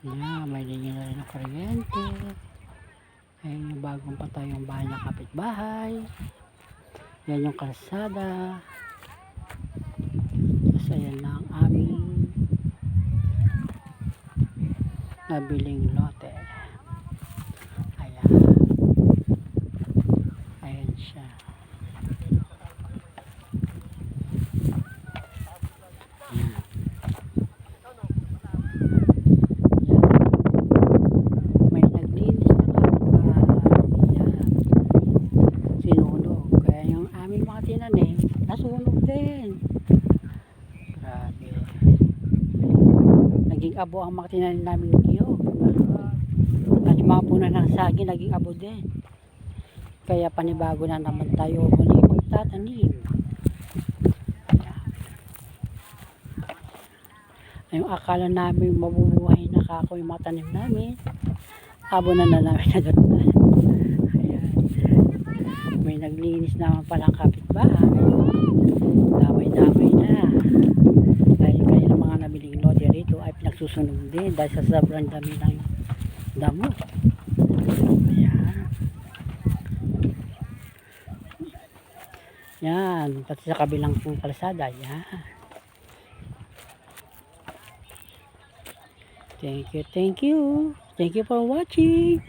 Yan, may linya na rin ng kuryente. Ayan yung bagong patayong bahay ng kapitbahay. Yan yung kalsada. Tapos ayan na ang aming nabiling lote. Ayan. Ayan siya. Ayan. May naglinis na kapitbahay. Ayan. Sinunog. Kaya yung aming mga tinanim, nasunog din. Grabe. Naging abo ang mga tinanim namin niyo. At yung mga puno ng saging, naging abo din. Kaya panibago na naman tayo muli magtatanim. Yung akala namin mabubuhay na kako yung mga tanim namin, abo na namin nadatnan. Ayan. May naglinis naman palang kapitbahay. Damay-damay na. Dahil kanilang mga nabiling lote rito ay pinagsusunog din dahil sa sobrang dami ng damo. Ayan. Yan, pati sa kabilang kalsada. Yan. Thank you, thank you. Thank you for watching.